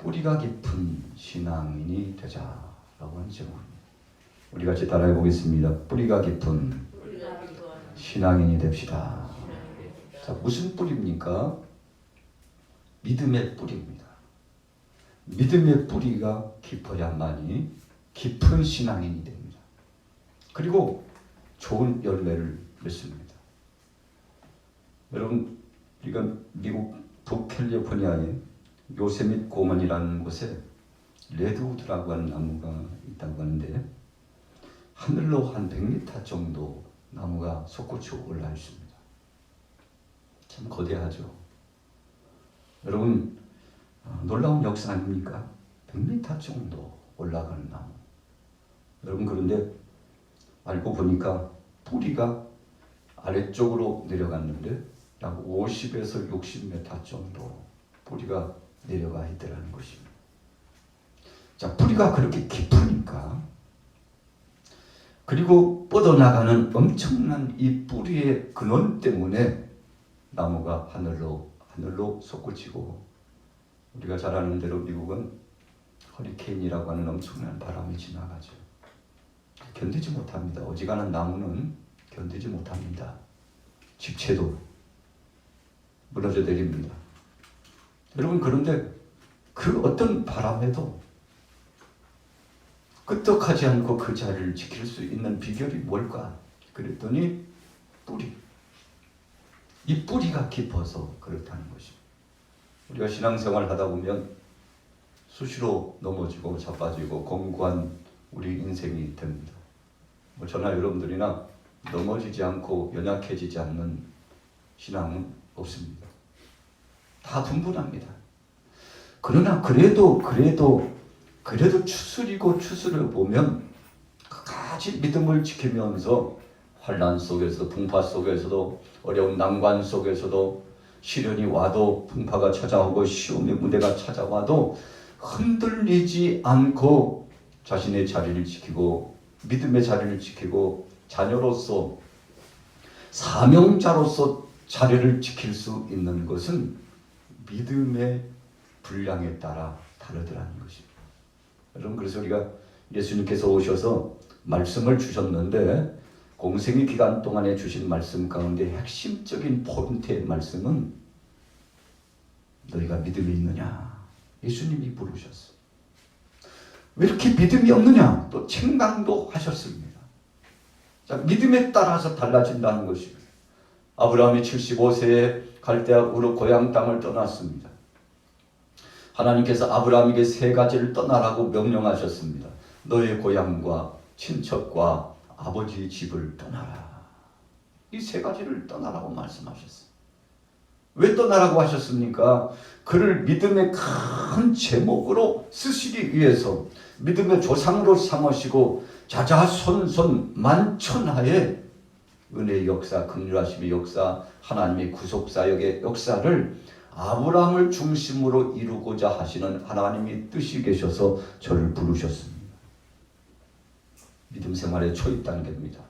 뿌리가 깊은 신앙인이 되자라고 하는 제목입니다. 우리 같이 따라해 보겠습니다. 뿌리가 깊은 신앙인이 됩시다. 자, 무슨 뿌리입니까? 믿음의 뿌리입니다. 믿음의 뿌리가 깊어야만이 깊은 신앙인이 됩니다. 그리고 좋은 열매를 맺습니다. 여러분, 우리가 미국 북캘리포니아의 요세밋 고원이라는 곳에 레드우드라고 하는 나무가 있다고 하는데 하늘로 한 100m 정도 나무가 솟구쳐 올라 있습니다. 참 거대하죠. 여러분, 놀라운 역사 아닙니까? 100m 정도 올라가는 나무. 여러분, 그런데 알고 보니까 뿌리가 아래쪽으로 내려갔는데 약 50에서 60m 정도 뿌리가 내려가 있더라는 것입니다. 자, 뿌리가 그렇게 깊으니까, 그리고 뻗어나가는 엄청난 이 뿌리의 근원 때문에 나무가 하늘로 솟구치고, 우리가 잘 아는 대로 미국은 허리케인이라고 하는 엄청난 바람이 지나가죠. 견디지 못합니다. 어지간한 나무는 견디지 못합니다. 집채도 무너져 내립니다. 여러분, 그런데 그 어떤 바람에도 끄떡하지 않고 그 자리를 지킬 수 있는 비결이 뭘까? 그랬더니 뿌리. 이 뿌리가 깊어서 그렇다는 것입니다. 우리가 신앙생활을 하다 보면 수시로 넘어지고 자빠지고 공고한 우리 인생이 됩니다. 저나 여러분들이나 넘어지지 않고 연약해지지 않는 신앙은 없습니다. 다 분분합니다. 그러나 그래도 추스리고 보면 끝까지 믿음을 지키면서 환난 속에서, 풍파 속에서도, 어려운 난관 속에서도, 시련이 와도, 풍파가 찾아오고 시험의 무대가 찾아와도 흔들리지 않고 자신의 자리를 지키고 믿음의 자리를 지키고 자녀로서, 사명자로서 자리를 지킬 수 있는 것은 믿음의 분량에 따라 다르더라는 것입니다. 여러분, 그래서 우리가 예수님께서 오셔서 말씀을 주셨는데 공생의 기간 동안에 주신 말씀 가운데 핵심적인 포인트의 말씀은 너희가 믿음이 있느냐? 예수님이 물으셨어요. 왜 이렇게 믿음이 없느냐? 또 책망도 하셨습니다. 자, 믿음에 따라서 달라진다는 것입니다. 아브라함이 75세에 갈대아 우르 고향 땅을 떠났습니다. 하나님께서 아브라함에게 3가지를 떠나라고 명령하셨습니다. 너의 고향과 친척과 아버지의 집을 떠나라. 이 3가지를 떠나라고 말씀하셨어요. 왜 떠나라고 하셨습니까? 그를 믿음의 큰 제목으로 쓰시기 위해서, 믿음의 조상으로 삼으시고 자자손손 만천하에 은혜의 역사, 긍휼하심의 역사, 하나님의 구속사역의 역사를 아브라함을 중심으로 이루고자 하시는 하나님의 뜻이 계셔서 저를 부르셨습니다. 믿음 생활의 초입 단계입니다.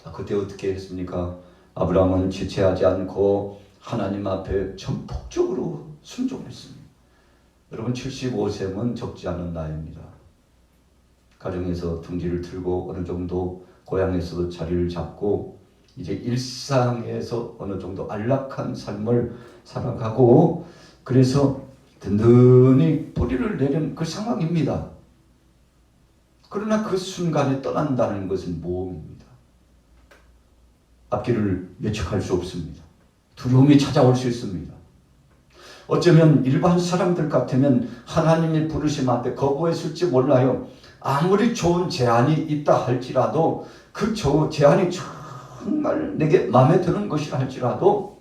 자, 그때 어떻게 했습니까? 아브라함은 지체하지 않고 하나님 앞에 전폭적으로 순종했습니다. 여러분, 75세면 적지 않은 나이입니다. 가정에서 둥지를 틀고 어느 정도 고향에서도 자리를 잡고 이제 일상에서 어느 정도 안락한 삶을 살아가고, 그래서 든든히 뿌리를 내린 그 상황입니다. 그러나 그 순간에 떠난다는 것은 모험입니다. 앞길을 예측할 수 없습니다. 두려움이 찾아올 수 있습니다. 어쩌면 일반 사람들 같으면 하나님의 부르심 앞에 거부했을지 몰라요. 아무리 좋은 제안이 있다 할지라도 그 제안이 정말 내게 마음에 드는 것이라 할지라도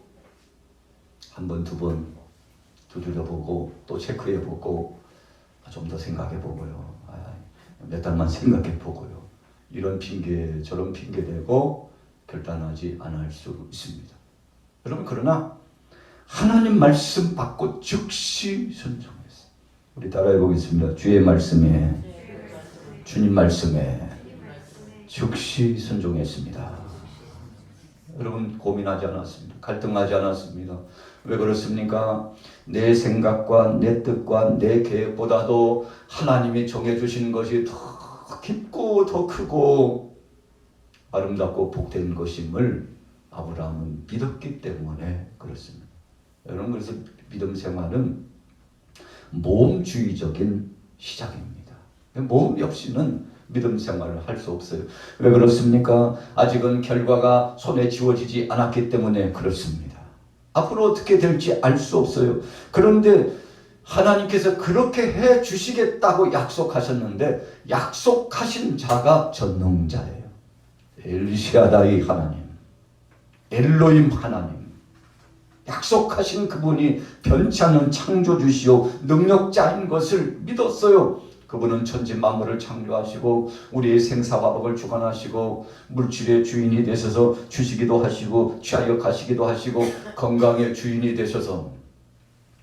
한 번, 두 번 두드려보고 또 체크해보고 좀 더 생각해보고요. 몇 달만 생각해보고요. 이런 핑계 저런 핑계 대고 결단하지 않을 수 있습니다. 여러분, 그러나 하나님 말씀 받고 즉시 순종했어요. 우리 따라해 보겠습니다. 주의 말씀에, 주님 말씀에 즉시 순종했습니다. 여러분 고민하지 않았습니다. 갈등하지 않았습니다. 왜 그렇습니까? 내 생각과 내 뜻과 내 계획보다도 하나님이 정해주신 것이 더 깊고 더 크고 아름답고 복된 것임을 아브라함은 믿었기 때문에 그렇습니다. 여러분 그래서 믿음 생활은 모험주의적인 시작입니다. 모험이 없이는 믿음 생활을 할 수 없어요. 왜 그렇습니까? 아직은 결과가 손에 쥐어지지 않았기 때문에 그렇습니다. 앞으로 어떻게 될지 알 수 없어요. 그런데 하나님께서 그렇게 해 주시겠다고 약속하셨는데 약속하신 자가 전능자예요. 엘시아다이 하나님, 엘로힘 하나님, 약속하신 그분이 변치 않는 창조주시오 능력자인 것을 믿었어요. 그분은 천지 만물을 창조하시고 우리의 생사화복을 주관하시고 물질의 주인이 되셔서 주시기도 하시고 취하여 가시기도 하시고 건강의 주인이 되셔서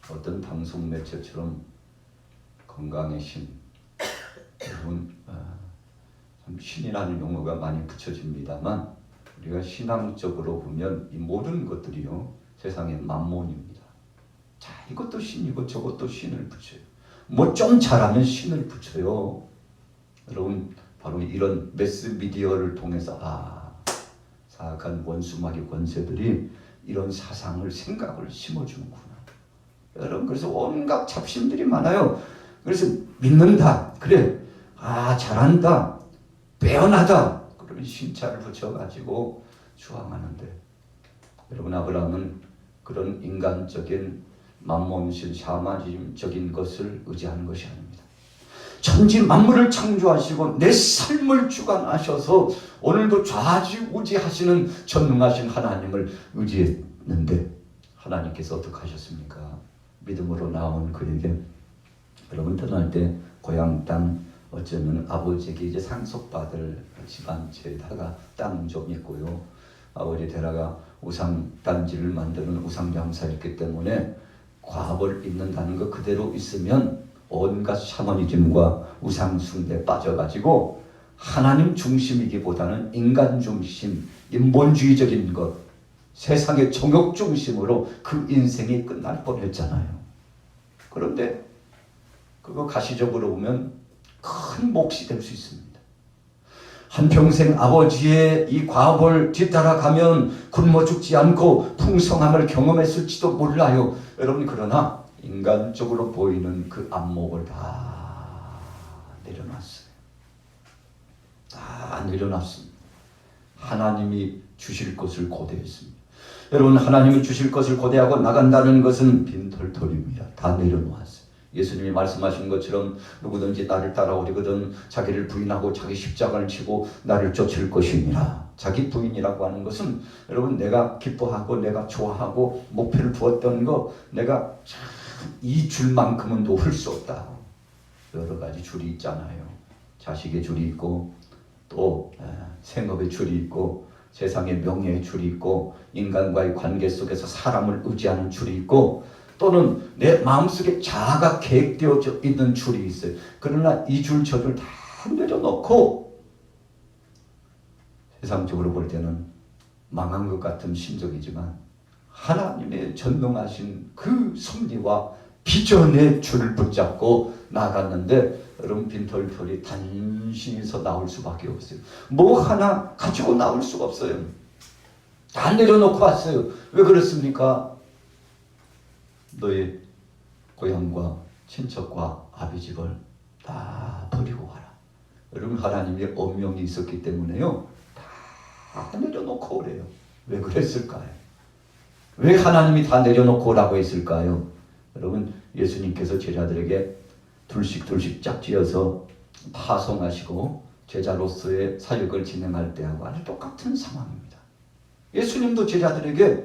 어떤 방송 매체처럼 건강의 신, 여러분 참 신이라는 용어가 많이 붙여집니다만 우리가 신앙적으로 보면 이 모든 것들이요 세상의 만몬입니다. 자, 이것도 신이고 저것도 신을 붙여요. 뭐 좀 잘하면 신을 붙여요. 여러분 바로 이런 매스미디어를 통해서 사악한 원수마귀 권세들이 이런 사상을 생각을 심어주는구나. 여러분 그래서 온갖 잡신들이 많아요. 그래서 믿는다. 그래. 잘한다. 빼어나다. 그런 신차를 붙여가지고 주황하는데 여러분 아브라함은 그런 인간적인 만몬신 샤머니즘적인 것을 의지하는 것이 아닙니다. 천지 만물을 창조하시고 내 삶을 주관하셔서 오늘도 좌지우지하시는 전능하신 하나님을 의지했는데 하나님께서 어떻게 하셨습니까? 믿음으로 나온 그에게 여러분 떠날 때 고향 땅 어쩌면 아버지에게 이제 상속받을 집안채에다가 땅 좀 있고요. 아버지 데라가 우상 단지를 만드는 우상 장사였기 때문에 과업을 입는다는 것 그대로 있으면 온갖 샤머니즘과 우상 숭배에 빠져가지고 하나님 중심이기보다는 인간 중심, 인본주의적인 것, 세상의 정욕 중심으로 그 인생이 끝날 뻔했잖아요. 그런데 그거 가시적으로 보면 큰 몫이 될 수 있습니다. 한평생 아버지의 이 과업을 뒤따라가면 굶어 죽지 않고 풍성함을 경험했을지도 몰라요. 여러분 그러나 인간적으로 보이는 그 안목을 다 내려놨어요. 다 내려놨습니다. 하나님이 주실 것을 고대했습니다. 여러분 하나님이 주실 것을 고대하고 나간다는 것은 빈털털입니다. 다 내려놓았어요. 예수님이 말씀하신 것처럼 누구든지 나를 따라오려거든 자기를 부인하고 자기 십자가를 지고 나를 쫓을 것이니라. 자기 부인이라고 하는 것은 여러분 내가 기뻐하고 내가 좋아하고 목표를 두었던 거 내가 이 줄만큼은 놓을 수 없다. 여러 가지 줄이 있잖아요. 자식의 줄이 있고 또 생업의 줄이 있고 세상의 명예의 줄이 있고 인간과의 관계 속에서 사람을 의지하는 줄이 있고 또는 내 마음속에 자아가 계획되어져 있는 줄이 있어요. 그러나 이 줄 저 줄 다 내려놓고 세상적으로 볼 때는 망한 것 같은 심정이지만 하나님의 전능하신 그 섭리와 비전의 줄을 붙잡고 나갔는데 여러분 빈털털이 단신에서 나올 수밖에 없어요. 뭐 하나 가지고 나올 수가 없어요. 다 내려놓고 왔어요. 왜 그렇습니까? 너의 고향과 친척과 아비집을 다 버리고 가라. 여러분 하나님의 엄명이 있었기 때문에요. 다 내려놓고 오래요. 왜 그랬을까요? 왜 하나님이 다 내려놓고 오라고 했을까요? 여러분 예수님께서 제자들에게 둘씩 짝지어서 파송하시고 제자로서의 사역을 진행할 때하고 아주 똑같은 상황입니다. 예수님도 제자들에게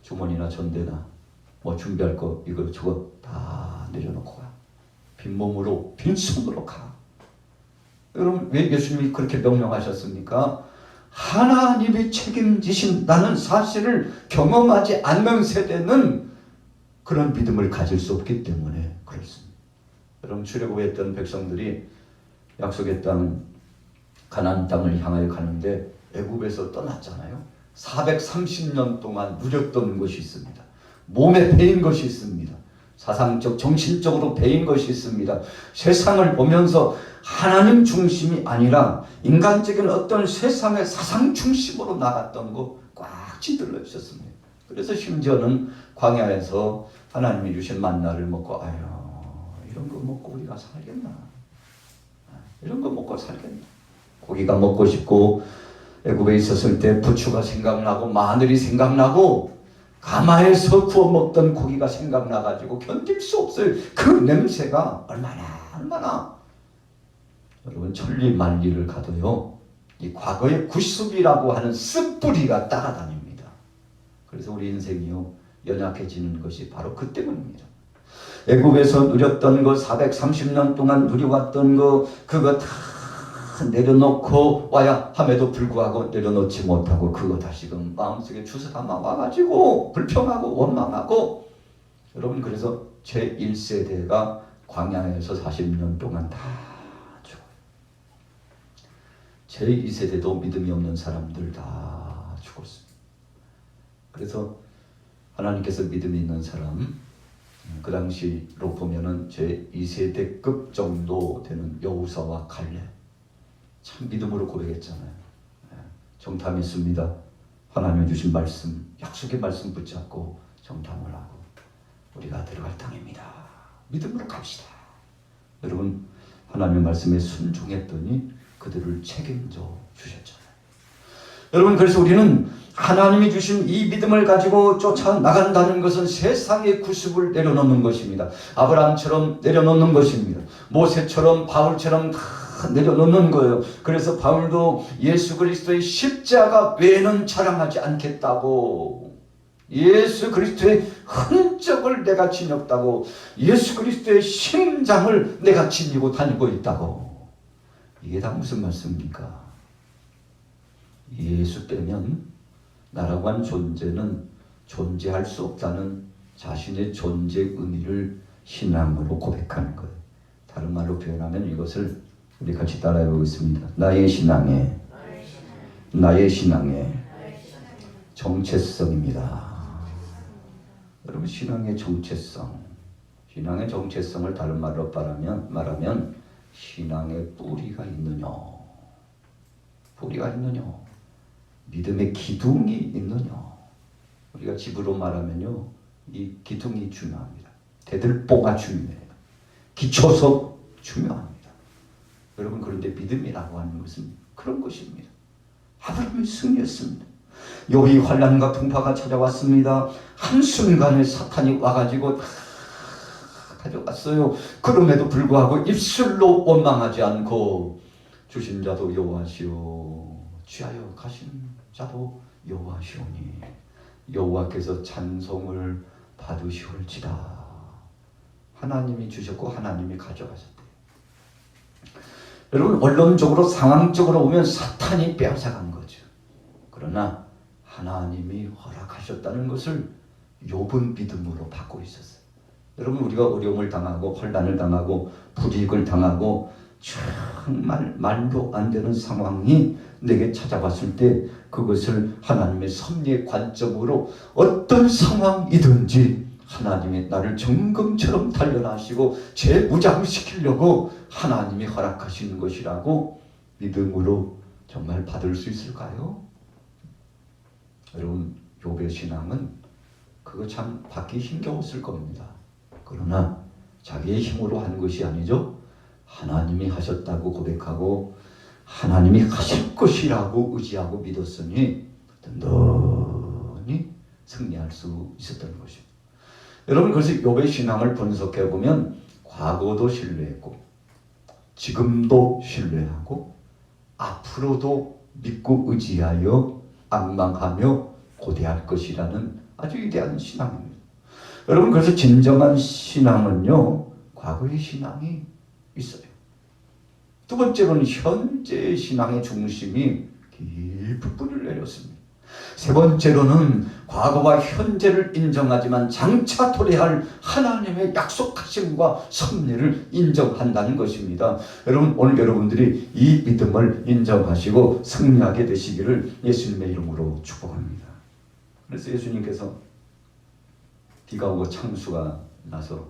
주머니나 전대나 뭐 준비할 거 이거 저거 다 내려놓고 가. 빈몸으로 빈손으로 가. 여러분 왜 예수님이 그렇게 명령하셨습니까? 하나님이 책임지신다는 사실을 경험하지 않는 세대는 그런 믿음을 가질 수 없기 때문에 그렇습니다. 여러분 출애굽했던 백성들이 약속의 땅 가나안 땅을 향하여 가는데 애굽에서 떠났잖아요. 430년 동안 누렸던 것이 있습니다. 몸에 배인 것이 있습니다. 사상적, 정신적으로 배인 것이 있습니다. 세상을 보면서 하나님 중심이 아니라 인간적인 어떤 세상의 사상 중심으로 나갔던 거 꽉 찌들러 있었습니다. 그래서 심지어는 광야에서 하나님이 주신 만나를 먹고 아유 이런 거 먹고 우리가 살겠나? 이런 거 먹고 살겠나? 고기가 먹고 싶고 애굽에 있었을 때 부추가 생각나고 마늘이 생각나고 가마에서 구워 먹던 고기가 생각나가지고 견딜 수 없어요. 그 냄새가 얼마나 여러분 천리만리를 가도요 이 과거의 구습이라고 하는 쓴뿌리가 따라다닙니다. 그래서 우리 인생이요 연약해지는 것이 바로 그 때문입니다. 애굽에서 누렸던 거 430년 동안 누려왔던 거 그거 다 내려놓고 와야 함에도 불구하고 내려놓지 못하고 그거 다시금 마음속에 주워 담아와가지고 불평하고 원망하고 여러분 그래서 제1세대가 광야에서 40년 동안 다 죽어요. 제2세대도 믿음이 없는 사람들 다 죽었습니다. 그래서 하나님께서 믿음이 있는 사람 그 당시로 보면은 제2세대급 정도 되는 여호사와 갈렙 참 믿음으로 고백했잖아요. 정탐했습니다. 하나님이 주신 말씀, 약속의 말씀 붙잡고 정탐을 하고 우리가 들어갈 땅입니다. 믿음으로 갑시다. 여러분 하나님의 말씀에 순종했더니 그들을 책임져 주셨잖아요. 여러분 그래서 우리는 하나님이 주신 이 믿음을 가지고 쫓아 나간다는 것은 세상의 구습을 내려놓는 것입니다. 아브라함처럼 내려놓는 것입니다. 모세처럼 바울처럼 다 내려놓는 거예요. 그래서 바울도 예수 그리스도의 십자가 외에는 자랑하지 않겠다고 예수 그리스도의 흔적을 내가 지녔다고 예수 그리스도의 심장을 내가 지니고 다니고 있다고 이게 다 무슨 말씀입니까? 예수 빼면 나라고 한 존재는 존재할 수 없다는 자신의 존재 의미를 신앙으로 고백하는 거예요. 다른 말로 표현하면 이것을 우리 같이 따라해 보겠습니다. 나의 신앙의 정체성입니다. 여러분 신앙의 정체성, 신앙의 정체성을 다른 말로 말하면 신앙의 뿌리가 있느냐, 믿음의 기둥이 있느냐. 우리가 집으로 말하면요, 이 기둥이 중요합니다. 대들보가 중요해요. 기초석 중요합니다. 여러분 그런데 믿음이라고 하는 것은 그런 것입니다. 아브라함이 승리했습니다. 욥이 환난과 풍파가 찾아왔습니다. 한순간에 사탄이 와가지고 다 가져갔어요. 그럼에도 불구하고 입술로 원망하지 않고 주신 자도 여호와시오 취하여 가신 자도 여호와시오니 여호와께서 찬송을 받으시올지다. 하나님이 주셨고 하나님이 가져가셨대요. 여러분 원론적으로 상황적으로 보면 사탄이 빼앗아간 거죠. 그러나 하나님이 허락하셨다는 것을 욥은 믿음으로 받고 있었어요. 여러분 우리가 어려움을 당하고 환난을 당하고 불이익을 당하고 정말 말도 안 되는 상황이 내게 찾아왔을 때 그것을 하나님의 섭리의 관점으로 어떤 상황이든지 하나님이 나를 정금처럼 단련하시고 재무장시키려고 하나님이 허락하시는 것이라고 믿음으로 정말 받을 수 있을까요? 여러분 욥의 신앙은 그거 참 받기 힘겨웠을 겁니다. 그러나 자기의 힘으로 한 것이 아니죠. 하나님이 하셨다고 고백하고 하나님이 하실 것이라고 의지하고 믿었으니 든든히 승리할 수 있었던 것입니다. 여러분 그래서 욥의 신앙을 분석해 보면 과거도 신뢰했고 지금도 신뢰하고 앞으로도 믿고 의지하여 악망하며 고대할 것이라는 아주 위대한 신앙입니다. 여러분 그래서 진정한 신앙은요 과거의 신앙이 있어요. 두 번째로는 현재의 신앙의 중심이 깊은 뿌리를 내렸습니다. 세 번째로는 과거와 현재를 인정하지만 장차 도래할 하나님의 약속하심과 섭리를 인정한다는 것입니다. 여러분, 오늘 여러분들이 이 믿음을 인정하시고 승리하게 되시기를 예수님의 이름으로 축복합니다. 그래서 예수님께서 비가 오고 창수가 나서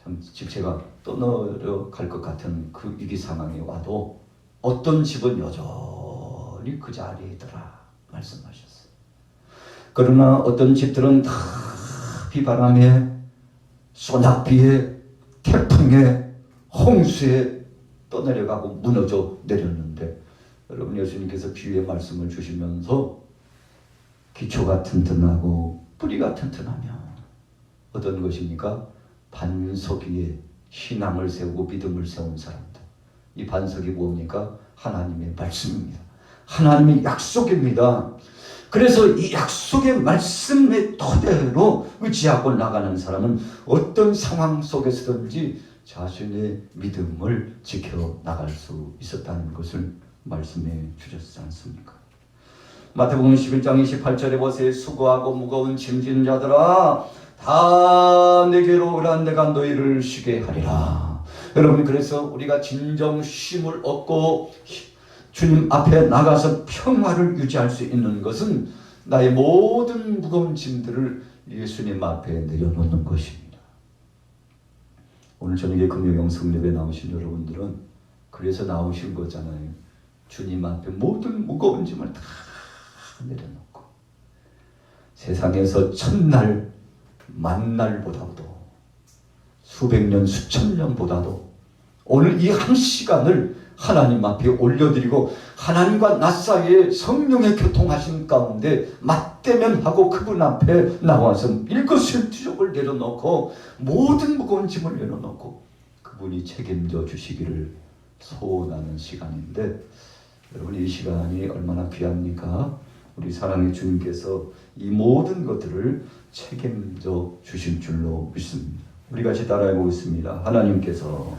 참 집체가 떠내려갈 것 같은 그 위기 상황에 와도 어떤 집은 여전히 그 자리에 있더라 말씀하셨어요. 그러나 어떤 집들은 다 비바람에, 소낙비에, 태풍에, 홍수에 떠내려가고 무너져 내렸는데, 여러분, 예수님께서 비유의 말씀을 주시면서 기초가 튼튼하고 뿌리가 튼튼하면 어떤 것입니까? 반석 위에 신앙을 세우고 믿음을 세운 사람들. 이 반석이 뭡니까? 하나님의 말씀입니다. 하나님의 약속입니다. 그래서 이 약속의 말씀의 토대로 의지하고 나가는 사람은 어떤 상황 속에서든지 자신의 믿음을 지켜나갈 수 있었다는 것을 말씀해 주셨지 않습니까? 마태복음 11장 28절에 보세요. 수고하고 무거운 짐진 자들아 다 내게로 오라, 내가 너희를 쉬게 하리라. 여러분, 그래서 우리가 진정 쉼을 얻고 주님 앞에 나가서 평화를 유지할 수 있는 것은 나의 모든 무거운 짐들을 예수님 앞에 내려놓는 것입니다. 오늘 저녁에 금요일 성례에 나오신 여러분들은 그래서 나오신 거잖아요. 주님 앞에 모든 무거운 짐을 다 내려놓고 세상에서 천날 만날보다도 수백 년 수천 년보다도 오늘 이 한 시간을 하나님 앞에 올려드리고 하나님과 나 사이에 성령의 교통하신 가운데 맞대면하고 그분 앞에 나와서 일거수일투족을 내려놓고 모든 무거운 짐을 내려놓고 그분이 책임져 주시기를 소원하는 시간인데, 여러분, 이 시간이 얼마나 귀합니까? 우리 사랑의 주님께서 이 모든 것들을 책임져 주실 줄로 믿습니다. 우리 같이 따라해 보겠습니다. 하나님께서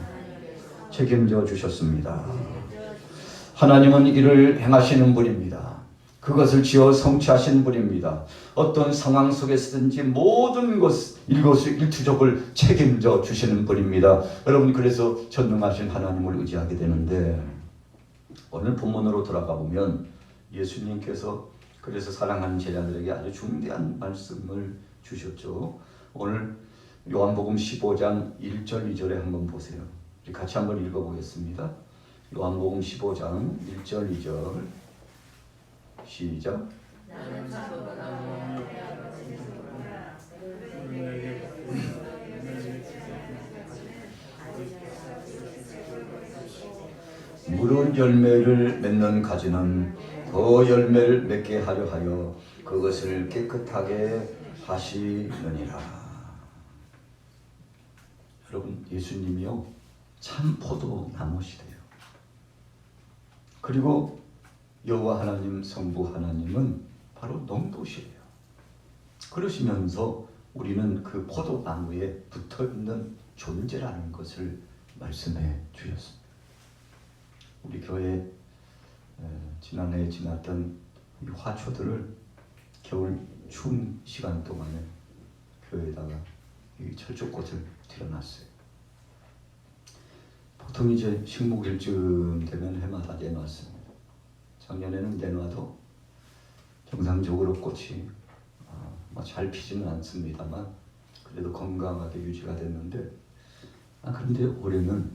책임져 주셨습니다. 하나님은 이를 행하시는 분입니다. 그것을 지어 성취하신 분입니다. 어떤 상황 속에서든지 모든 것, 일거수일투족을 책임져 주시는 분입니다. 여러분, 그래서 전능하신 하나님을 의지하게 되는데, 오늘 본문으로 돌아가 보면 예수님께서 그래서 사랑하는 제자들에게 아주 중대한 말씀을 주셨죠. 오늘 요한복음 15장 1절 2절에 한번 보세요. 우리 같이 한번 읽어보겠습니다. 요한복음 15장 1절 2절 시작. 무른 열매를 맺는 가지는 더 열매를 맺게 하려 하여 그것을 깨끗하게 하시느니라. 여러분, 예수님이요 참 포도나무시래요. 그리고 여호와 하나님, 성부 하나님은 바로 농부시래요. 그러시면서 우리는 그 포도나무에 붙어있는 존재라는 것을 말씀해 주셨습니다. 우리 교회 지난해에 지났던 이 화초들을 겨울 추운 시간 동안에 교회에다가 이 철쭉꽃을 들여놨어요. 보통 이제 식목일쯤 되면 해마다 내놨습니다. 작년에는 내놔도 정상적으로 꽃이 잘 피지는 않습니다만 그래도 건강하게 유지가 됐는데, 그런데 올해는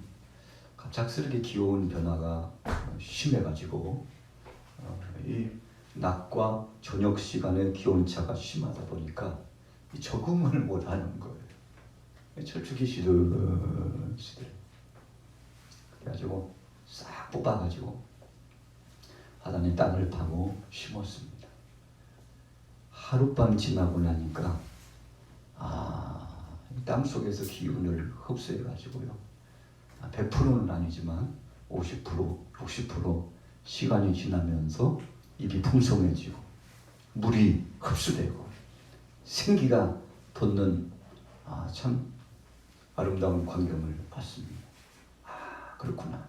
갑작스럽게 기온 변화가 심해가지고 이 낮과 저녁 시간에 기온차가 심하다 보니까 적응을 못하는 거예요. 철쭉이 시들시들. 그래가지고 싹 뽑아가지고 하단에 땅을 파고 심었습니다. 하룻밤 지나고 나니까 땅 속에서 기운을 흡수해가지고요. 100%는 아니지만 50%, 60% 시간이 지나면서 잎이 풍성해지고 물이 흡수되고 생기가 돋는 참 아름다운 광경을 봤습니다. 그렇구나.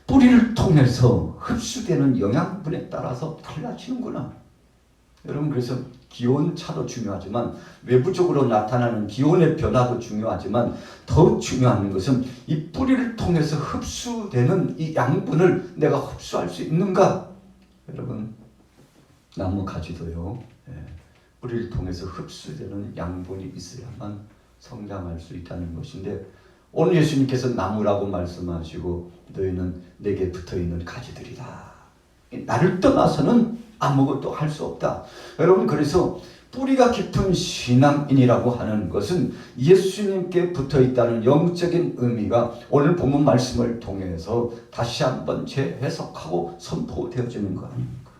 뿌리를 통해서 흡수되는 영양분에 따라서 달라지는구나. 여러분, 그래서 기온차도 중요하지만 외부적으로 나타나는 기온의 변화도 중요하지만 더 중요한 것은 이 뿌리를 통해서 흡수되는 이 양분을 내가 흡수할 수 있는가? 여러분, 나무 가지도요, 뿌리를 통해서 흡수되는 양분이 있어야만 성장할 수 있다는 것인데, 오늘 예수님께서 나무라고 말씀하시고 너희는 내게 붙어있는 가지들이다. 나를 떠나서는 아무것도 할 수 없다. 여러분, 그래서 뿌리가 깊은 신앙인이라고 하는 것은 예수님께 붙어있다는 영적인 의미가 오늘 본문 말씀을 통해서 다시 한번 재해석하고 선포되어지는 거 아닙니까?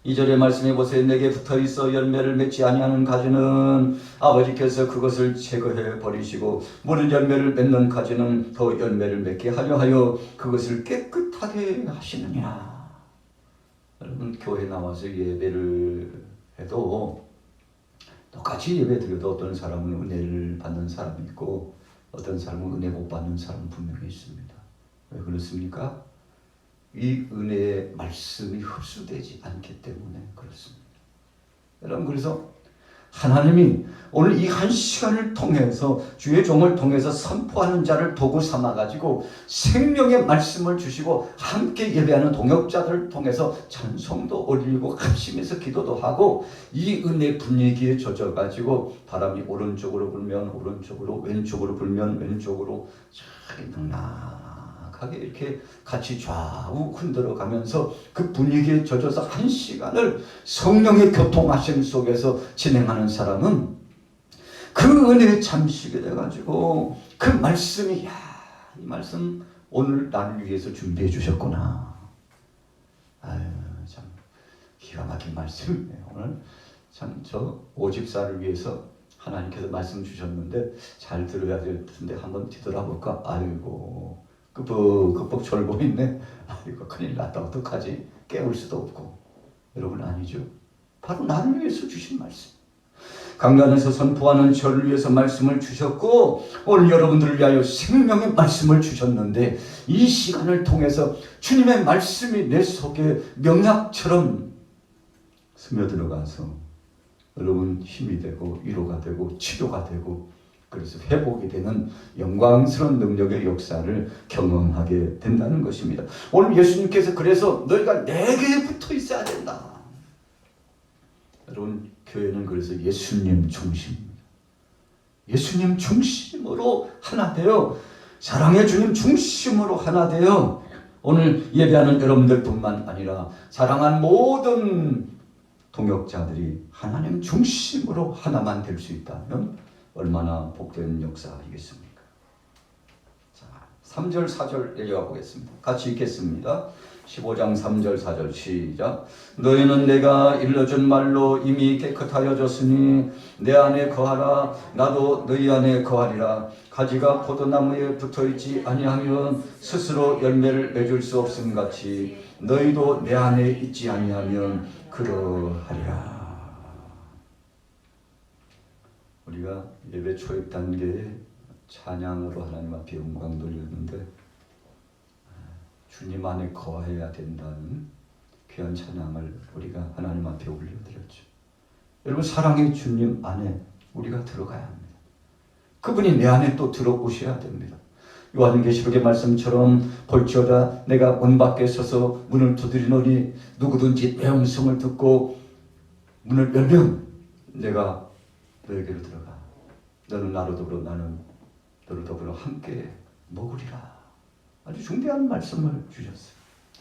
2절의 말씀해 보세요. 내게 붙어있어 열매를 맺지 아니하는 가지는 아버지께서 그것을 제거해 버리시고 무릇 열매를 맺는 가지는 더 열매를 맺게 하려 하여 그것을 깨끗하게 하시느니라. 여러분, 교회 나와서 예배를 해도 똑같이 예배 드려도 어떤 사람은 은혜를 받는 사람이 있고 어떤 사람은 은혜 못 받는 사람은 분명히 있습니다. 왜 그렇습니까? 이 은혜의 말씀이 흡수되지 않기 때문에 그렇습니다. 여러분, 그래서 하나님이 오늘 이 한 시간을 통해서 주의 종을 통해서 선포하는 자를 도구 삼아가지고 생명의 말씀을 주시고 함께 예배하는 동역자들을 통해서 찬송도 올리고 합심해서 기도도 하고 이 은혜 분위기에 젖어가지고 바람이 오른쪽으로 불면 오른쪽으로, 왼쪽으로 불면 왼쪽으로 잘 넉넉하게 이렇게 같이 좌우 흔들어 가면서 그 분위기에 젖어서 한 시간을 성령의 교통하심 속에서 진행하는 사람은 그 은혜에 잠시게 돼가지고 그 말씀이, 야, 이 말씀 오늘 나를 위해서 준비해 주셨구나. 아유, 참 기가 막힌 말씀이네요. 오늘 참 저 오집사를 위해서 하나님께서 말씀 주셨는데 잘 들어야 될 텐데 한번 뒤돌아볼까? 아이고, 끄뻑끄뻑 졸고 있네. 아이고, 큰일 났다. 어떡하지? 깨울 수도 없고. 여러분, 아니죠? 바로 나를 위해서 주신 말씀. 강단에서 선포하는 저를 위해서 말씀을 주셨고 오늘 여러분들을 위하여 생명의 말씀을 주셨는데 이 시간을 통해서 주님의 말씀이 내 속에 명약처럼 스며들어가서 여러분 힘이 되고 위로가 되고 치료가 되고 그래서 회복이 되는 영광스러운 능력의 역사를 경험하게 된다는 것입니다. 오늘 예수님께서 그래서 너희가 내게 붙어 있어야 된다. 여러분, 교회는 그래서 예수님 중심입니다. 예수님 중심으로 하나 되어 사랑의 주님 중심으로 하나 되어 오늘 예배하는 여러분들뿐만 아니라 사랑한 모든 동역자들이 하나님 중심으로 하나만 될 수 있다면 얼마나 복된 역사이겠습니까? 자, 3절 4절 내려가 보겠습니다. 같이 읽겠습니다. 15장 3절 4절 시작. 너희는 내가 일러준 말로 이미 깨끗하여졌으니 내 안에 거하라. 나도 너희 안에 거하리라. 가지가 포도나무에 붙어있지 아니하면 스스로 열매를 맺을 수 없음 같이 너희도 내 안에 있지 아니하면 그러하리라. 우리가 예배 초입 단계에 찬양으로 하나님 앞에 영광 돌렸는데 주님 안에 거해야 된다는 귀한 찬양을 우리가 하나님 앞에 올려드렸죠. 여러분, 사랑의 주님 안에 우리가 들어가야 합니다. 그분이 내 안에 또 들어오셔야 됩니다. 요한계시록의 말씀처럼 볼지어다 내가 문 밖에 서서 문을 두드리노니 누구든지 내 음성을 듣고 문을 열면 내가 너에게로 들어가 너는 나로 더불어 나는 너를 더불어 함께 먹으리라. 아주 중대한 말씀을 주셨어요.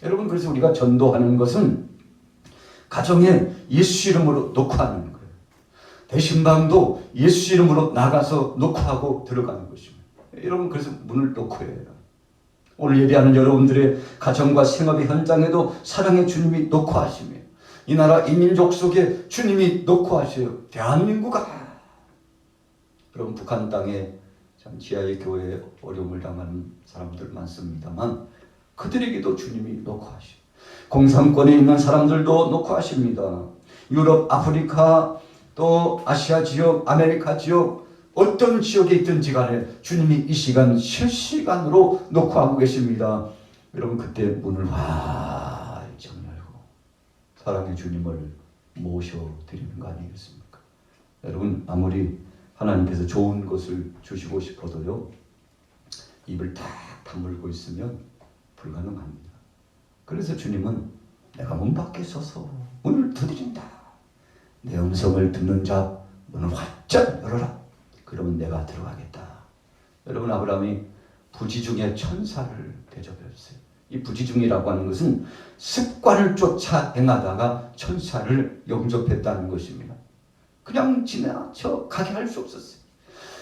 여러분, 그래서 우리가 전도하는 것은 가정에 예수 이름으로 녹화하는 거예요. 대신방도 예수 이름으로 나가서 녹화하고 들어가는 것입니다. 여러분, 그래서 문을 놓고 해요. 오늘 예배하는 여러분들의 가정과 생업의 현장에도 사랑의 주님이 녹화하시며 이 나라 이 민족 속에 주님이 녹화하셔요. 대한민국아, 여러분, 북한 땅에 참 지하의 교회에 어려움을 당하는 사람들 많습니다만 그들에게도 주님이 녹화하시고 공산권에 있는 사람들도 녹화하십니다. 유럽, 아프리카, 또 아시아 지역, 아메리카 지역 어떤 지역에 있든지 간에 주님이 이 시간 실시간으로 놓고 하고 계십니다. 여러분 그때 문을 활짝 열고 사랑의 주님을 모셔드리는 거 아니겠습니까? 여러분 아무리 하나님께서 좋은 것을 주시고 싶어도요, 입을 딱 다물고 있으면 불가능합니다. 그래서 주님은 내가 문 밖에 서서 문을 두드린다. 내 음성을 듣는 자 문을 활짝 열어라. 그러면 내가 들어가겠다. 여러분 아브라함이 부지중에 천사를 대접했어요. 이 부지중이라고 하는 것은 습관을 쫓아 행하다가 천사를 영접했다는 것입니다. 그냥 지나쳐 가게 할 수 없었어요.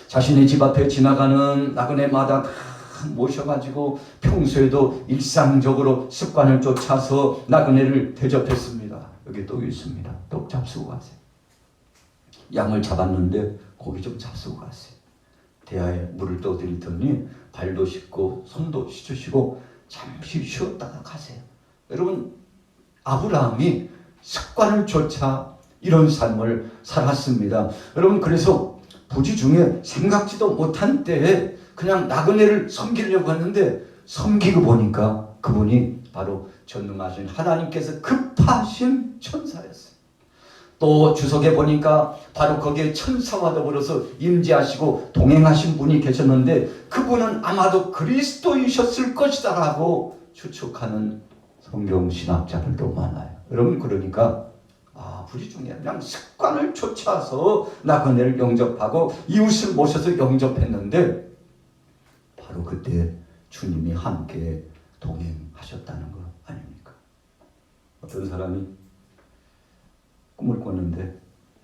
자신의 집 앞에 지나가는 나그네마다 다 모셔가지고 평소에도 일상적으로 습관을 쫓아서 나그네를 대접했습니다. 여기 또 있습니다. 또 잡수고 가세요. 양을 잡았는데 고기 좀 잡수고 가세요. 대야에 물을 떠드리더니 발도 씻고 손도 씻으시고 잠시 쉬었다가 가세요. 여러분 아브라함이 습관을 쫓아 이런 삶을 살았습니다. 여러분 그래서 부지중에 생각지도 못한 때에 그냥 나그네를 섬기려고 했는데 섬기고 보니까 그분이 바로 전능하신 하나님께서 급하신 천사였어요. 또 주석에 보니까 바로 거기에 천사와 더불어서 임재하시고 동행하신 분이 계셨는데 그분은 아마도 그리스도이셨을 것이다라고 추측하는 성경 신학자들도 많아요. 여러분 그러니까 부지중에 그냥 습관을 쫓아서 나그네를 영접하고 이웃을 모셔서 영접했는데 바로 그때 주님이 함께 동행하셨다는 거 아닙니까? 어떤 사람이 꿈을 꿨는데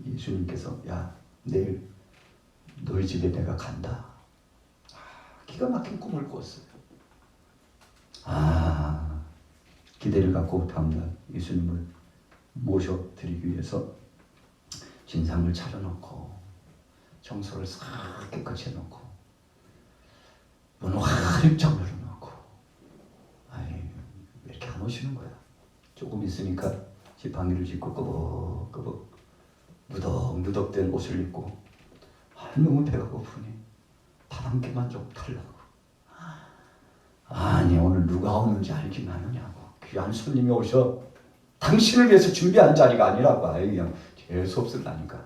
예수님께서 야 내일 너희 집에 내가 간다. 기가 막힌 꿈을 꿨어요. 기대를 갖고 다음날 예수님을 모셔드리기 위해서 진상을 차려놓고 청소를 싹 깨끗이 해놓고 문을 활짝 열어놓고 왜 이렇게 안 오시는 거야? 조금 있으니까 지팡이를 짚고 끄벅끄벅 무덕무덕된 옷을 입고 너무 배가 고프니 밥 한 끼만 좀 달라고. 아니 오늘 누가 오는지 알긴 아느냐고. 귀한 손님이 오셔 당신을 위해서 준비한 자리가 아니라고. 그냥 재수 없을라니까.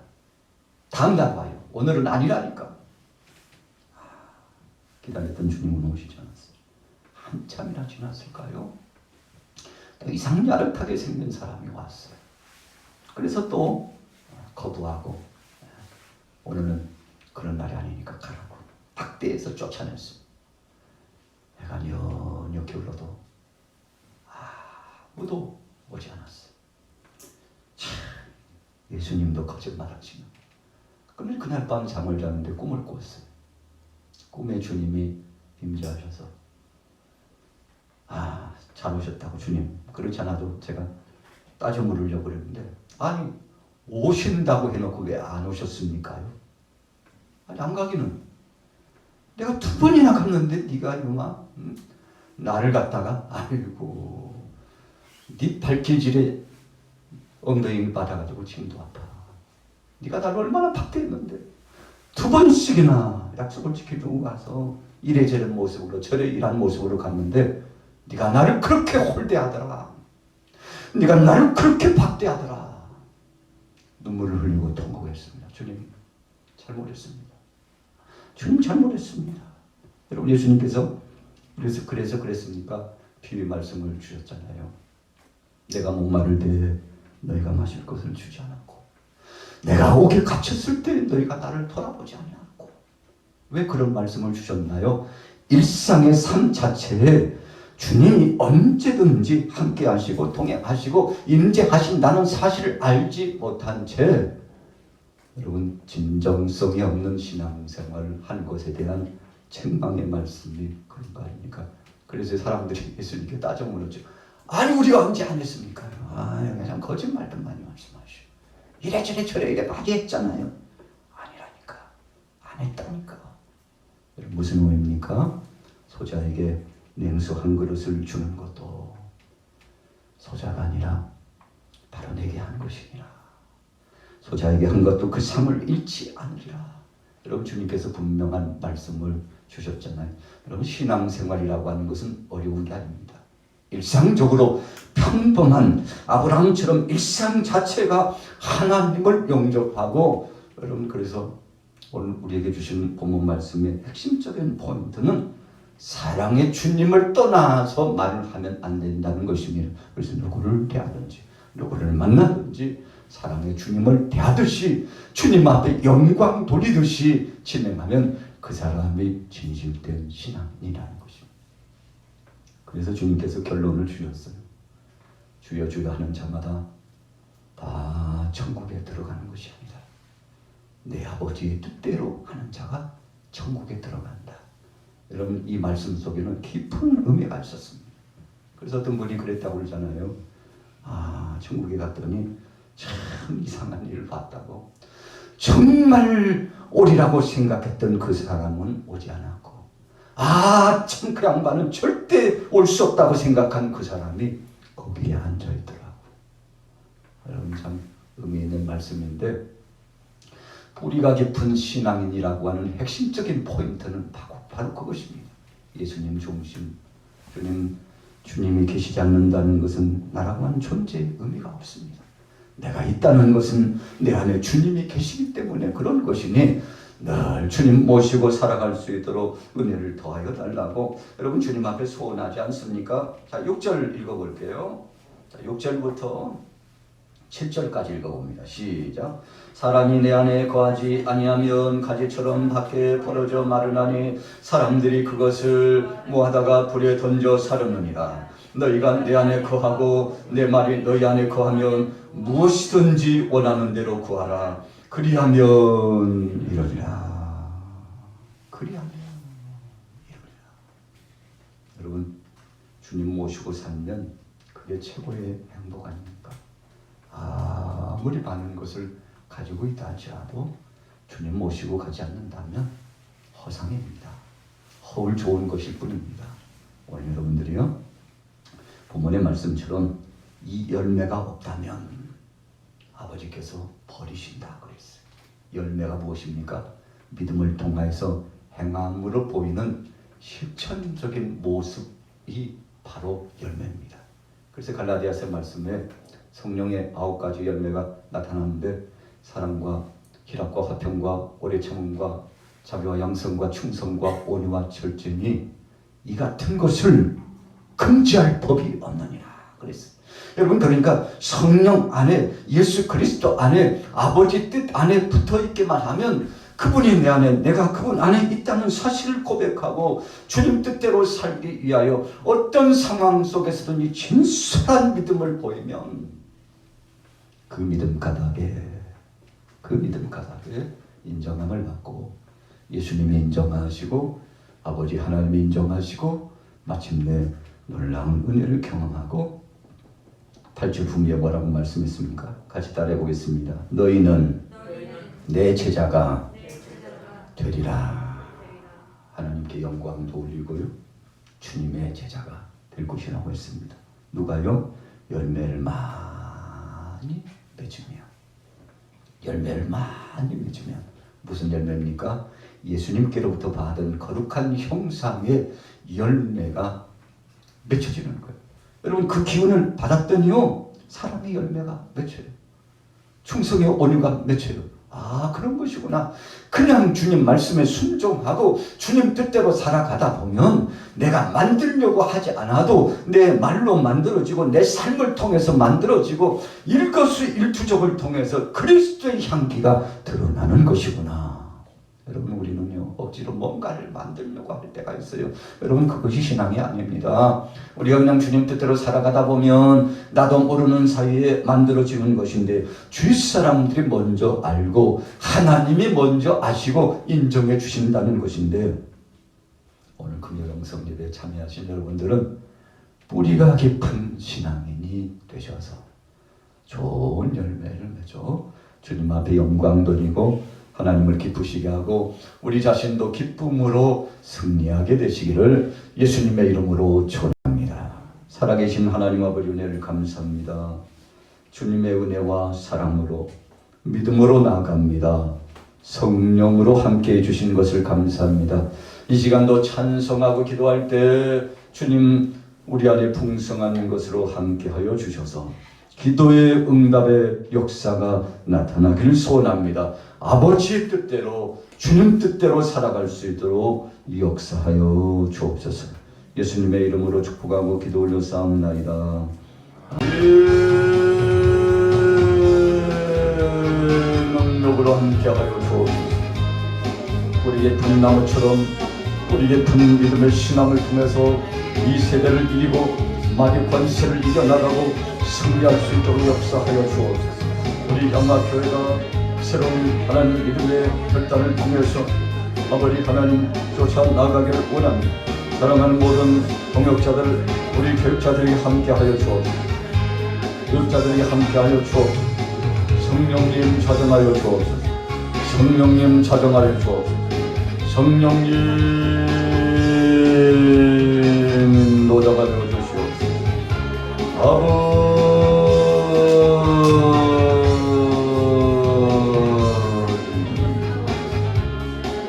다음날 와요. 오늘은 아니라니까. 기다렸던 주님은 오시지 않았어요. 한참이나 지났을까요? 또 이상 야릇하게 생긴 사람이 왔어요. 그래서 또 거부하고 오늘은 그런 날이 아니니까 가라고 박대해서 쫓아냈어요. 해가 녀녁 흘러도 아무도 오지 않았어요. 참, 예수님도 거짓말하시면. 그러면 그날 밤 잠을 자는데 꿈을 꿨어요. 꿈에 주님이 임재하셔서 잘 오셨다고. 주님 그렇지 않아도 제가 따져 물으려고 그랬는데 아니 오신다고 해놓고 왜 안 오셨습니까요? 아니 안 가기는 내가 2번이나 갔는데 네가 이놈아 나를 갖다가 아이고 네 발길질에 엉덩이를 받아가지고 지금도 아파. 네가 나를 얼마나 박대했는데 2번씩이나 약속을 지켜주고 가서 이래저래 모습으로 저래 이런 모습으로 갔는데 네가 나를 그렇게 홀대하더라. 네가 나를 그렇게 박대하더라. 눈물을 흘리고 통곡했습니다. 주님 잘못했습니다. 주님 잘못했습니다. 여러분 예수님께서 그래서 그랬습니까? 비유 말씀을 주셨잖아요. 내가 목마를 때 너희가 마실 것을 주지 않았고 내가 옥에 갇혔을 때 너희가 나를 돌아보지 않았고. 왜 그런 말씀을 주셨나요? 일상의 삶 자체에 주님이 언제든지 함께 하시고 동행하시고 임재하신다는 사실을 알지 못한 채 여러분 진정성이 없는 신앙생활을 한 것에 대한 책망의 말씀이 그런 거 아닙니까? 그래서 사람들이 예수님께 따져 물었죠. 아니 우리가 언제 안 했습니까? 그냥 거짓말도 많이 말씀하시오. 이래저래 저래 많이 했잖아요. 아니라니까. 안 했다니까. 여러분 무슨 의미입니까? 소자에게 냉수 한 그릇을 주는 것도 소자가 아니라 바로 내게 한 것이니라. 소자에게 한 것도 그 상을 잃지 않으리라. 여러분 주님께서 분명한 말씀을 주셨잖아요. 여러분 신앙생활이라고 하는 것은 어려운 게 아닙니다. 일상적으로 평범한 아브라함처럼 일상 자체가 하나님을 영접하고 여러분 그래서 오늘 우리에게 주신 본문 말씀의 핵심적인 포인트는 사랑의 주님을 떠나서 말을 하면 안 된다는 것입니다. 그래서 누구를 대하든지 누구를 만나든지 사랑의 주님을 대하듯이 주님 앞에 영광 돌리듯이 진행하면 그 사람이 진실된 신앙이라는 것입니다. 그래서 주님께서 결론을 주셨어요. 주여 주여 하는 자마다 다 천국에 들어가는 것이 아니라 내 아버지의 뜻대로 하는 자가 천국에 들어간다. 여러분 이 말씀 속에는 깊은 의미가 있었습니다. 그래서 어떤 분이 그랬다고 그러잖아요. 천국에 갔더니 참 이상한 일을 봤다고. 정말 오리라고 생각했던 그 사람은 오지 않았고 참 그 양반은 절대 올 수 없다고 생각한 그 사람이 거기에 앉아있더라고. 여러분 참 의미 있는 말씀인데 뿌리가 깊은 신앙인이라고 하는 핵심적인 포인트는 바로 그것입니다. 예수님 중심. 주님이 계시지 않는다는 것은 나라고 하는 존재의 의미가 없습니다. 내가 있다는 것은 내 안에 주님이 계시기 때문에 그런 것이니 늘 주님 모시고 살아갈 수 있도록 은혜를 더하여 달라고 여러분 주님 앞에 소원하지 않습니까? 자 6절 읽어볼게요. 자 6절부터 7절까지 읽어봅니다. 시작. 사람이 내 안에 거하지 아니하면 가지처럼 밖에 벌어져 마르나니 사람들이 그것을 모아다가 불에 던져 사르느니라. 너희가 내 안에 거하고 내 말이 너희 안에 거하면 무엇이든지 원하는 대로 구하라. 그리하면 이러리라. 여러분 주님 모시고 살면 그게 최고의 행복 아닙니까? 아무리 많은 것을 가지고 있다 할지라도 주님 모시고 가지 않는다면 허상입니다. 허울 좋은 것일 뿐입니다. 오늘 여러분들이요 본문의 말씀처럼 이 열매가 없다면 아버지께서 버리신다 그랬어요. 열매가 무엇입니까? 믿음을 통해서 행함으로 보이는 실천적인 모습이 바로 열매입니다. 그래서 갈라디아서 말씀에 성령의 9가지 열매가 나타나는데 사랑과 희락과 화평과 오래 참음과 자비와 양성과 충성과 온유와 절제니 이 같은 것을 금지할 법이 없느니라 그랬어요. 여러분 그러니까 성령 안에 예수 그리스도 안에 아버지 뜻 안에 붙어있기만 하면 그분이 내 안에 내가 그분 안에 있다는 사실을 고백하고 주님 뜻대로 살기 위하여 어떤 상황 속에서든지 진솔한 믿음을 보이면 그 믿음 가닥에 인정함을 받고 예수님이 인정하시고 아버지 하나님이 인정하시고 마침내 놀라운 은혜를 경험하고 8절 후미에 뭐라고 말씀했습니까? 같이 따라해 보겠습니다. 너희는 내 제자가 되리라. 하나님께 영광 돌리고요. 주님의 제자가 될 것이라고 했습니다. 누가요? 열매를 많이 맺으면 무슨 열매입니까? 예수님께로부터 받은 거룩한 형상의 열매가 맺혀지는 거예요. 여러분 그 기운을 받았더니요 사람의 열매가 맺혀요. 충성의 온유가 맺혀요. 그런 것이구나. 그냥 주님 말씀에 순종하고 주님 뜻대로 살아가다 보면 내가 만들려고 하지 않아도 내 말로 만들어지고 내 삶을 통해서 만들어지고 일거수일투족을 통해서 그리스도의 향기가 드러나는 것이구나. 여러분 우리는요 억지로 뭔가를 만들려고 할 때가 있어요. 여러분 그것이 신앙이 아닙니다. 우리가 그냥 주님 뜻대로 살아가다 보면 나도 모르는 사이에 만들어지는 것인데 주위 사람들이 먼저 알고 하나님이 먼저 아시고 인정해 주신다는 것인데 오늘 금요 영성 예배에 참여하신 여러분들은 뿌리가 깊은 신앙인이 되셔서 좋은 열매를 맺어 주님 앞에 영광 돌리고 하나님을 기쁘시게 하고 우리 자신도 기쁨으로 승리하게 되시기를 예수님의 이름으로 축원합니다. 살아계신 하나님 아버지 은혜를 감사합니다. 주님의 은혜와 사랑으로 믿음으로 나아갑니다. 성령으로 함께해 주신 것을 감사합니다. 이 시간도 찬송하고 기도할 때 주님 우리 안에 풍성한 것으로 함께하여 주셔서 기도의 응답의 역사가 나타나기를 소원합니다. 아버지의 뜻대로 주님 뜻대로 살아갈 수 있도록 역사하여 주옵소서. 예수님의 이름으로 축복하고 기도 올려 싸움나이다. 능력으로 함께하여 주옵소서. 우리 예쁜 나무처럼 우리 예쁜 믿음의 신앙을 통해서 이 세대를 이기고 마귀 권세를 이겨나가고 승리할 수 있도록 역사하여 주옵소서. 우리 양화교회가 새로운 하나님 믿음의 결단을 통해서 아버지 하나님 쫓아 나가기를 원합니다. 사랑하는 모든 동역자들, 우리 교육자들이 함께하여 주옵소서. 교육자들이 함께하여 주옵소서. 성령님 자정하여 주옵소서. 성령님 자정하여 주옵소서. 성령님 인도자가 되어 주시옵소서.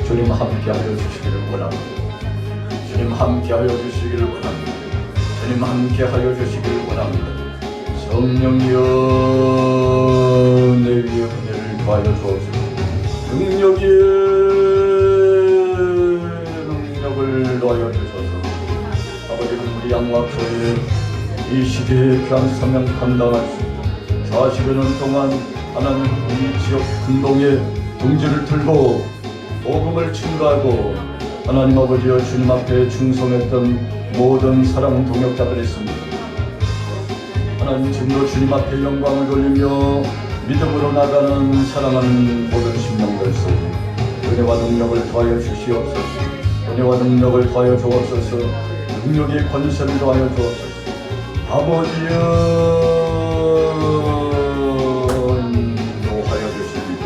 주님 함께하여 주시기를 원합니다. 주님 함께하여 주시기를 원합니다. 주님 함께하여 주시기를 원합니다. 성령이여 내 위에 은혜를 더하여 주옵소서. 능력을 더하여 주셔서 아버지는 우리 양화교회 이 시대에 귀한 사명 감당할 수 있도록 40여 년 동안 하나님 이 지역 분동의 동지를 들고 복음을 증거하고 하나님 아버지여 주님 앞에 충성했던 모든 사랑 동역자들이 있습니다. 하나님 지금도 주님 앞에 영광을 돌리며 믿음으로 나가는 사랑하는 모든 심령들 속에 은혜와 능력을 더하여 주시옵소서. 은혜와 능력을 더하여 주옵소서. 능력의 권세를 더하여 주옵소서. 아버지여 인도하여 주십니다.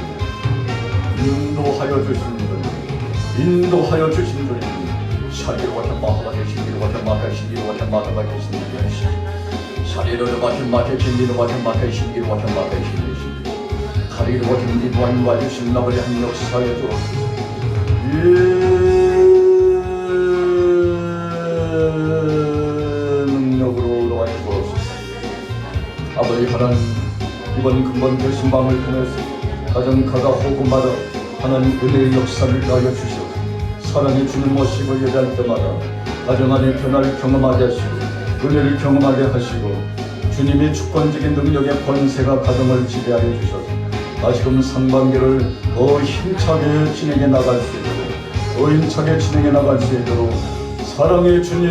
인도하여 주십니다. 인도하여 주신 주님 샤리로 같은 마하가 계시기로 같은 마하 계시기로 같은 마하가 계시기로 샤리로 같은 마하 계시기로 같은 마하 계시기로 같은 마하 계시기로 가리로 같은 이도하인 와주신 나버리 한 역사에 주옵소서. 능력으로 도와줘 주옵소서. 아버지 하나님 이번 근본 결심방을 통해서 가정가가 호구마다 하나님 은혜의 역사를 더하여 주시옵소서. 사랑의 주님 모시고 예배할 때마다 가정 안에 변화를 경험하게 하시고 은혜를 경험하게 하시고 주님의 주권적인 능력의 권세가 가정을 지배하여 주셔서 다시금 상반기를 더 힘차게 진행해 나갈 수 있도록 더 힘차게 진행해 나갈 수 있도록 사랑의 주님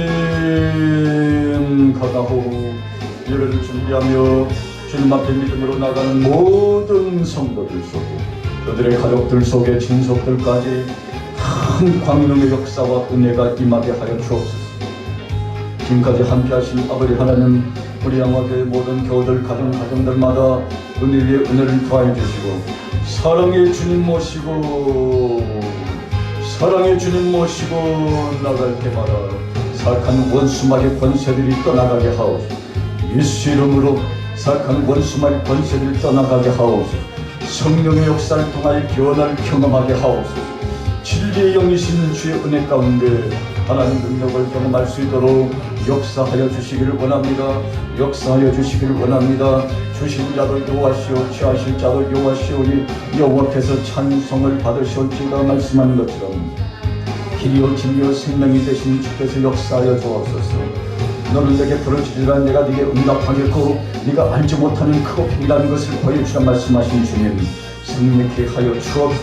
가가호 예배를 준비하며 주님 앞에 믿음으로 나가는 모든 성도들 속에 그들의 가족들 속에 친속들까지 큰 광명의 역사와 은혜가 임하게 하여 주옵소서. 지금까지 함께하신 아버지 하나님 우리 양화교회 모든 교우들 가정들마다 은혜 위에 은혜를 더하여 주시고 사랑의 주님 모시고 나갈 때마다 사악한 원수마귀 권세들이 떠나가게 하옵소서. 예수 이름으로 사악한 원수마귀 권세들이 떠나가게 하옵소서. 성령의 역사를 통하여 변화를 경험하게 하옵소서. 진리의 영이신 주의 은혜 가운데 하나님 능력을 경험할 수 있도록 역사하여 주시기를 원합니다. 역사하여 주시기를 원합니다. 주신 자도 여호와시오 취하실 자도 여호와시오니 여호와께서 찬송을 받으시올지가 말씀하는 것처럼 길이요 진리요 생명이 되신 주께서 역사하여 주옵소서. 너는 내게 부르짖으라 내가 네게 응답하겠고 네가 알지 못하는 크고 빛나는 것을 보여주라 말씀하신 주님 승리케 하여 주옵소서.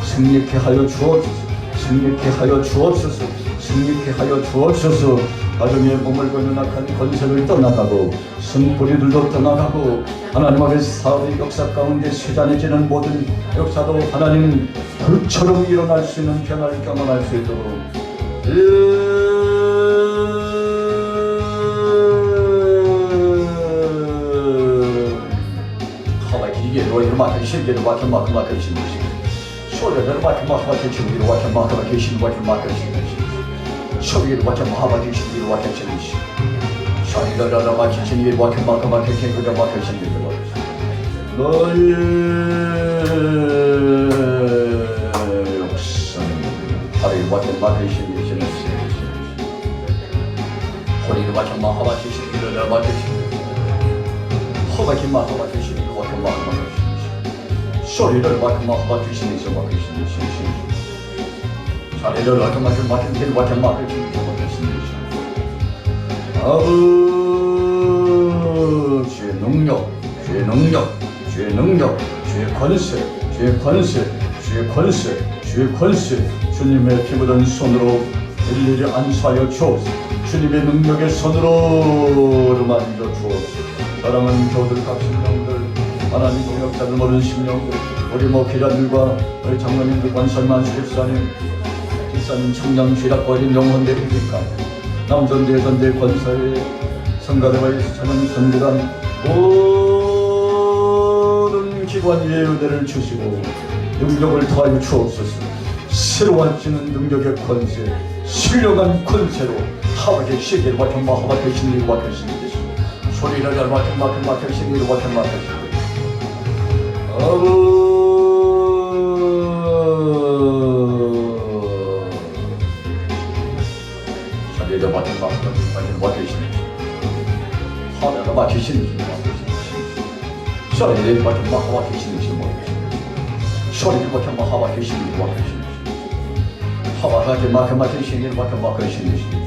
승리케 하여 주옵소서. 승리케 하여 주옵소서. 승리케 하여 주옵소서. 가정에 머물고 있는 악한 권세를 떠나가고 승뿌리들도 떠나가고 하나님 앞에 사업의 역사 가운데 쇠잔해지는 모든 역사도 하나님 불처럼 일어날 수 있는 변화를 경험할 수 있도록 이게 너희들 맡은 실계를 맡은 만큼 맡은 신것이 소리를 맡은 만큼 신기를 맡은 만큼 계신 것을 맡은 신것이 소리를 맡은 만큼 신기를 맡은 신것이 소리를 맡은 신기를 맡은 만큼 맡은 신기를 맡은 신기를 너희 소리를 맡으시니 저 맡으시니 신신 자리를 맡으시니 길 맡으시니 저 맡으시니 주의 능력 주의 능력 주의 능력 주의 권세 주의 권세 주의 권세 주의 권세 주님의 피 묻은 손으로 일일이 안수하여 주옵소서. 주님의 능력의 손으로 만져 주옵소서. 사랑하는 교우들 각 심령들 하나님 동역자들 모든 심령들 우리 목회자들과 우리 장로님들 관설만 수집사님 집사님 청년 쥐락거린 영혼들이 있으니까 남전대 여전대 권사회 성가대와 예수처럼 선교단 모든 기관 위에 은혜를 주시고 능력을 더하여 주옵소서. 새로워지는 능력의 권세 신령한 권세로 하와게 시계를 맡은 하와게 신리를 맡은 신리 소리를 잘 맡은 신리를 맡은 신리 자리를 맡은 신리 하나를 맡은 신리 소리를 맡은 하와게 신리 소리를 맡은 하와게 신리 맡은 신리 하와게 맡은 신리를 맡은 신리